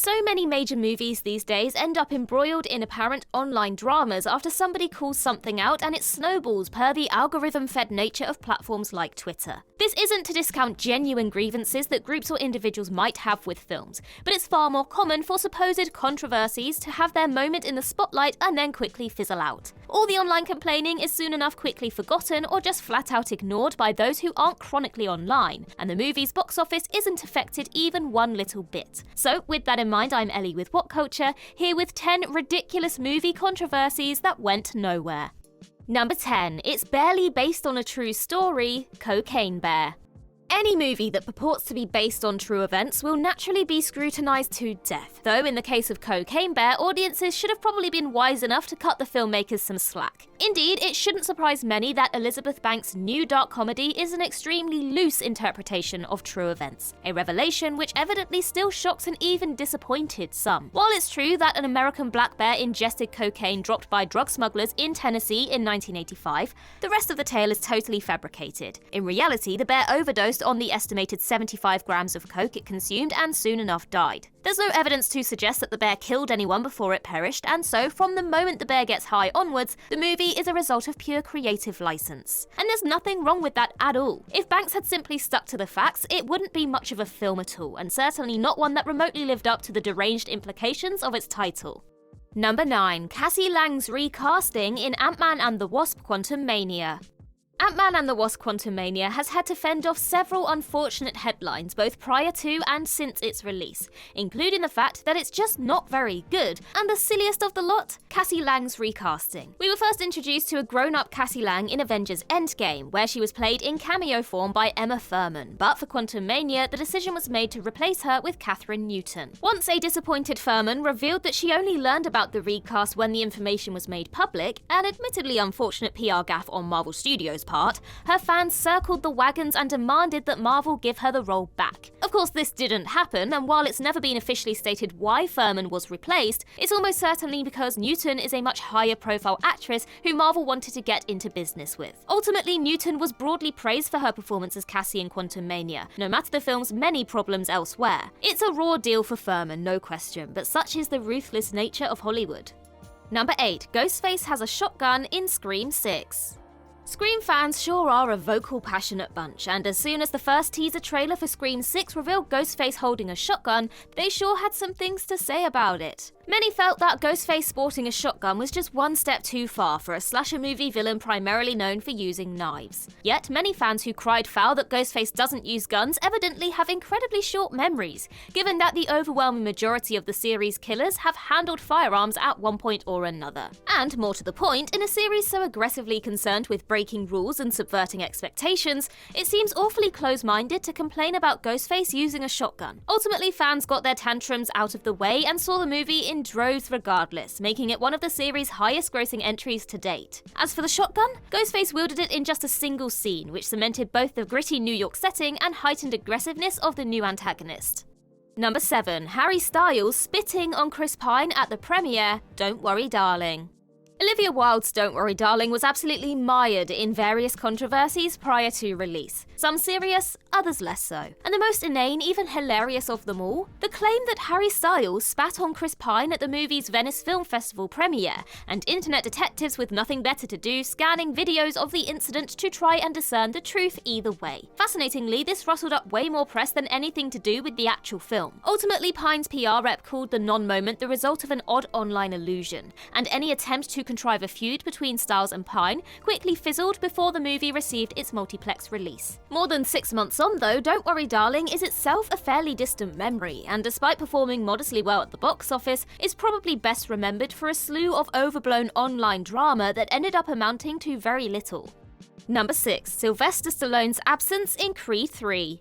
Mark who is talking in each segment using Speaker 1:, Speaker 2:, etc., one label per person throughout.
Speaker 1: So many major movies these days end up embroiled in apparent online dramas after somebody calls something out and it snowballs per the algorithm-fed nature of platforms like Twitter. This isn't to discount genuine grievances that groups or individuals might have with films, but it's far more common for supposed controversies to have their moment in the spotlight and then quickly fizzle out. All the online complaining is soon enough quickly forgotten or just flat out ignored by those who aren't chronically online, and the movie's box office isn't affected even one little bit. So, with that in mind, I'm Ellie with What Culture, here with 10 ridiculous movie controversies that went nowhere. Number 10. It's barely based on a true story, Cocaine Bear. Any movie that purports to be based on true events will naturally be scrutinised to death, though in the case of Cocaine Bear, audiences should have probably been wise enough to cut the filmmakers some slack. Indeed, it shouldn't surprise many that Elizabeth Banks' new dark comedy is an extremely loose interpretation of true events, a revelation which evidently still shocks and even disappointed some. While it's true that an American black bear ingested cocaine dropped by drug smugglers in Tennessee in 1985, the rest of the tale is totally fabricated. In reality, the bear overdosed on the estimated 75 grams of coke it consumed and soon enough died. There's no evidence to suggest that the bear killed anyone before it perished, and so from the moment the bear gets high onwards, the movie is a result of pure creative license. And there's nothing wrong with that at all. If Banks had simply stuck to the facts, it wouldn't be much of a film at all, and certainly not one that remotely lived up to the deranged implications of its title. Number 9. Cassie Lang's recasting in Ant-Man and the Wasp: Quantumania. Ant-Man and the Wasp: Quantumania has had to fend off several unfortunate headlines both prior to and since its release, including the fact that it's just not very good, and the silliest of the lot, Cassie Lang's recasting. We were first introduced to a grown-up Cassie Lang in Avengers Endgame, where she was played in cameo form by Emma Thurman, but for Quantumania, the decision was made to replace her with Catherine Newton. Once a disappointed Thurman revealed that she only learned about the recast when the information was made public, an admittedly unfortunate PR gaffe on Marvel Studios' part, her fans circled the wagons and demanded that Marvel give her the role back. Of course, this didn't happen, and while it's never been officially stated why Thurman was replaced, it's almost certainly because Newton is a much higher profile actress who Marvel wanted to get into business with. Ultimately, Newton was broadly praised for her performance as Cassie in Quantumania, no matter the film's many problems elsewhere. It's a raw deal for Thurman, no question, but such is the ruthless nature of Hollywood. Number 8. Ghostface has a shotgun in Scream 6. Scream fans sure are a vocal, passionate bunch, and as soon as the first teaser trailer for Scream 6 revealed Ghostface holding a shotgun, they sure had some things to say about it. Many felt that Ghostface sporting a shotgun was just one step too far for a slasher movie villain primarily known for using knives. Yet many fans who cried foul that Ghostface doesn't use guns evidently have incredibly short memories, given that the overwhelming majority of the series' killers have handled firearms at one point or another. And more to the point, in a series so aggressively concerned with breaking rules and subverting expectations, it seems awfully close-minded to complain about Ghostface using a shotgun. Ultimately, fans got their tantrums out of the way and saw the movie in droves regardless, making it one of the series' highest-grossing entries to date. As for the shotgun, Ghostface wielded it in just a single scene, which cemented both the gritty New York setting and heightened aggressiveness of the new antagonist. Number 7. Harry Styles spitting on Chris Pine at the premiere, Don't Worry Darling. Olivia Wilde's Don't Worry Darling was absolutely mired in various controversies prior to release. Some serious, others less so. And the most inane, even hilarious of them all, the claim that Harry Styles spat on Chris Pine at the movie's Venice Film Festival premiere, and internet detectives with nothing better to do scanning videos of the incident to try and discern the truth either way. Fascinatingly, this rustled up way more press than anything to do with the actual film. Ultimately, Pine's PR rep called the non-moment the result of an odd online illusion, and any attempt to contrive a feud between Styles and Pine quickly fizzled before the movie received its multiplex release. More than 6 months on though, Don't Worry Darling is itself a fairly distant memory, and despite performing modestly well at the box office, is probably best remembered for a slew of overblown online drama that ended up amounting to very little. Number 6. Sylvester Stallone's absence in Creed 3.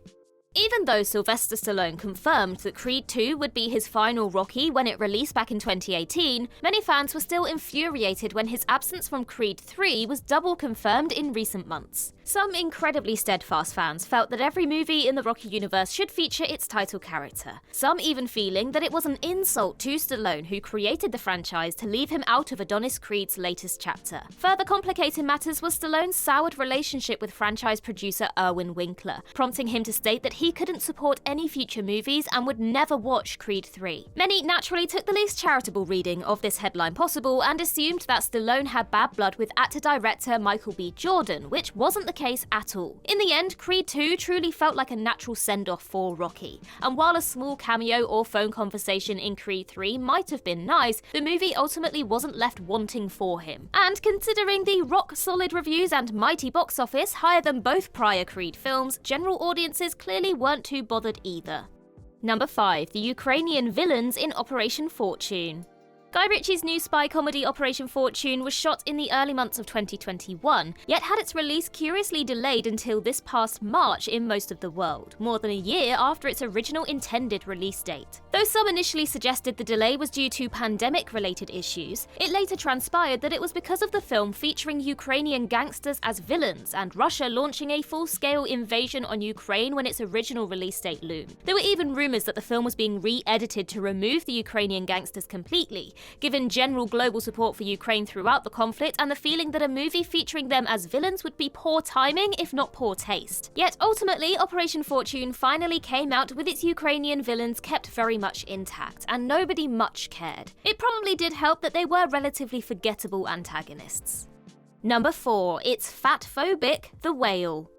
Speaker 1: Even though Sylvester Stallone confirmed that Creed 2 would be his final Rocky when it released back in 2018, many fans were still infuriated when his absence from Creed 3 was double confirmed in recent months. Some incredibly steadfast fans felt that every movie in the Rocky universe should feature its title character, some even feeling that it was an insult to Stallone, who created the franchise, to leave him out of Adonis Creed's latest chapter. Further complicating matters was Stallone's soured relationship with franchise producer Irwin Winkler, prompting him to state that he couldn't support any future movies and would never watch Creed 3. Many naturally took the least charitable reading of this headline possible and assumed that Stallone had bad blood with actor-director Michael B. Jordan, which wasn't the case at all. In the end, Creed 2 truly felt like a natural send-off for Rocky, and while a small cameo or phone conversation in Creed 3 might have been nice, the movie ultimately wasn't left wanting for him. And considering the rock-solid reviews and mighty box office higher than both prior Creed films, general audiences clearly weren't too bothered either. Number 5. The Ukrainian villains in Operation Fortune. Guy Ritchie's new spy comedy Operation Fortune was shot in the early months of 2021, yet had its release curiously delayed until this past March in most of the world, more than a year after its original intended release date. Though some initially suggested the delay was due to pandemic-related issues, it later transpired that it was because of the film featuring Ukrainian gangsters as villains and Russia launching a full-scale invasion on Ukraine when its original release date loomed. There were even rumors that the film was being re-edited to remove the Ukrainian gangsters completely, given general global support for Ukraine throughout the conflict and the feeling that a movie featuring them as villains would be poor timing, if not poor taste. Yet ultimately, Operation Fortune finally came out with its Ukrainian villains kept very much intact, and nobody much cared. It probably did help that they were relatively forgettable antagonists. Number 4. It's Fatphobic The Whale.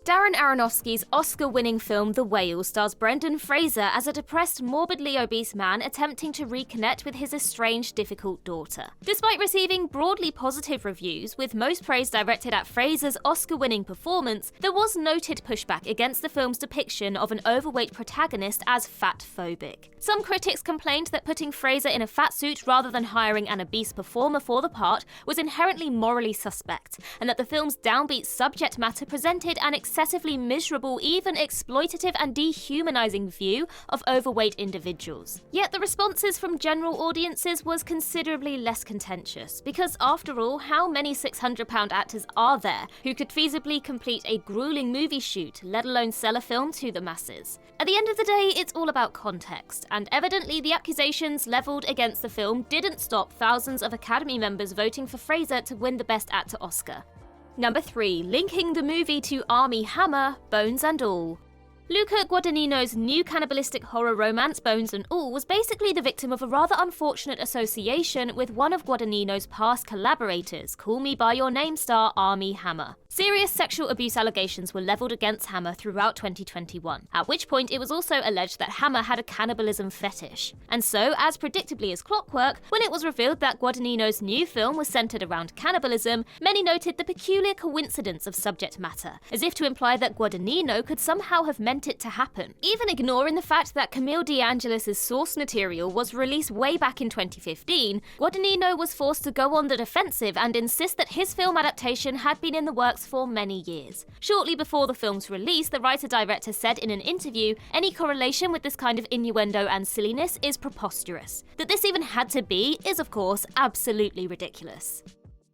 Speaker 1: Darren Aronofsky's Oscar-winning film The Whale stars Brendan Fraser as a depressed, morbidly obese man attempting to reconnect with his estranged, difficult daughter. Despite receiving broadly positive reviews, with most praise directed at Fraser's Oscar-winning performance, there was noted pushback against the film's depiction of an overweight protagonist as fatphobic. Some critics complained that putting Fraser in a fat suit rather than hiring an obese performer for the part was inherently morally suspect, and that the film's downbeat subject matter presented an excessively miserable, even exploitative and dehumanizing view of overweight individuals. Yet the responses from general audiences was considerably less contentious, because after all, how many 600-pound actors are there who could feasibly complete a grueling movie shoot, let alone sell a film to the masses? At the end of the day, it's all about context, and evidently the accusations leveled against the film didn't stop thousands of Academy members voting for Fraser to win the Best Actor Oscar. Number 3. Linking the movie to Armie Hammer, Bones and All. Luca Guadagnino's new cannibalistic horror romance Bones and All was basically the victim of a rather unfortunate association with one of Guadagnino's past collaborators, Call Me By Your Name star Armie Hammer. Serious sexual abuse allegations were leveled against Hammer throughout 2021, at which point it was also alleged that Hammer had a cannibalism fetish. And so, as predictably as clockwork, when it was revealed that Guadagnino's new film was centered around cannibalism, many noted the peculiar coincidence of subject matter, as if to imply that Guadagnino could somehow have meant it to happen, even ignoring the fact that Camille DeAngelis' source material was released way back in 2015. Guadagnino was forced to go on the defensive and insist that his film adaptation had been in the works for many years. Shortly before the film's release, the writer-director said in an interview, any correlation with this kind of innuendo and silliness is preposterous. That this even had to be is, of course, absolutely ridiculous.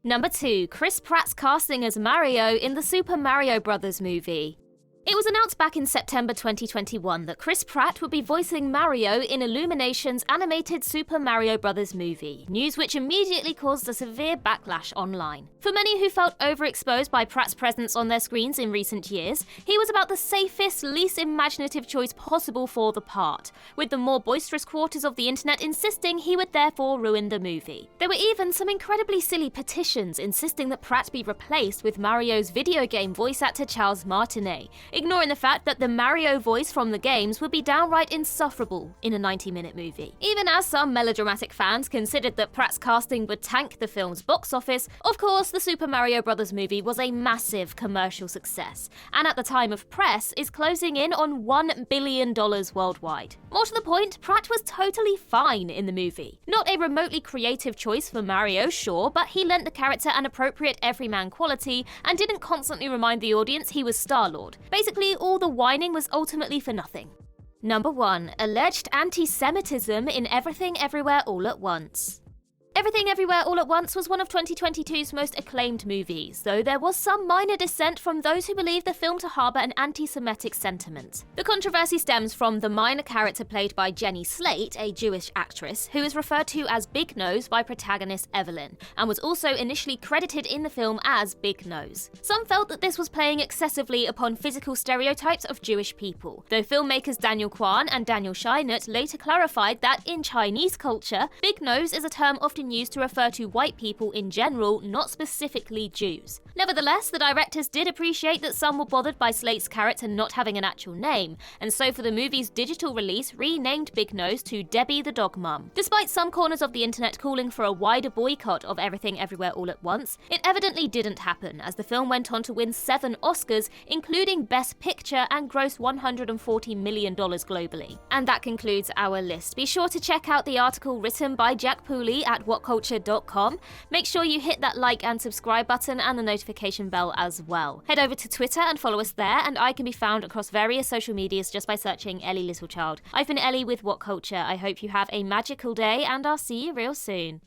Speaker 1: Number 2. Chris Pratt's casting as Mario in the Super Mario Bros. Movie. It was announced back in September 2021 that Chris Pratt would be voicing Mario in Illumination's animated Super Mario Bros. Movie, news which immediately caused a severe backlash online. For many who felt overexposed by Pratt's presence on their screens in recent years, he was about the safest, least imaginative choice possible for the part, with the more boisterous quarters of the internet insisting he would therefore ruin the movie. There were even some incredibly silly petitions insisting that Pratt be replaced with Mario's video game voice actor Charles Martinet, ignoring the fact that the Mario voice from the games would be downright insufferable in a 90-minute movie. Even as some melodramatic fans considered that Pratt's casting would tank the film's box office, of course the Super Mario Bros. Movie was a massive commercial success, and at the time of press is closing in on $1 billion worldwide. More to the point, Pratt was totally fine in the movie. Not a remotely creative choice for Mario, sure, but he lent the character an appropriate everyman quality and didn't constantly remind the audience he was Star-Lord. Basically, all the whining was ultimately for nothing. Number 1. Alleged anti-Semitism in Everything Everywhere All at Once. Everything Everywhere All at Once was one of 2022's most acclaimed movies, though there was some minor dissent from those who believe the film to harbour an anti-Semitic sentiment. The controversy stems from the minor character played by Jenny Slate, a Jewish actress, who is referred to as Big Nose by protagonist Evelyn, and was also initially credited in the film as Big Nose. Some felt that this was playing excessively upon physical stereotypes of Jewish people, though filmmakers Daniel Kwan and Daniel Scheinert later clarified that in Chinese culture, Big Nose is a term often used to refer to white people in general, not specifically Jews. Nevertheless, the directors did appreciate that some were bothered by Slate's character not having an actual name, and so for the movie's digital release renamed Big Nose to Debbie the Dog Mum. Despite some corners of the internet calling for a wider boycott of Everything Everywhere All at Once, it evidently didn't happen, as the film went on to win 7 Oscars, including Best Picture, and grossed $140 million globally. And that concludes our list. Be sure to check out the article written by Jack Pooley at whatculture.com. Make sure you hit that like and subscribe button and the notification bell as well. Head over to Twitter and follow us there, and I can be found across various social medias just by searching Ellie Littlechild. I've been Ellie with What Culture. I hope you have a magical day, and I'll see you real soon.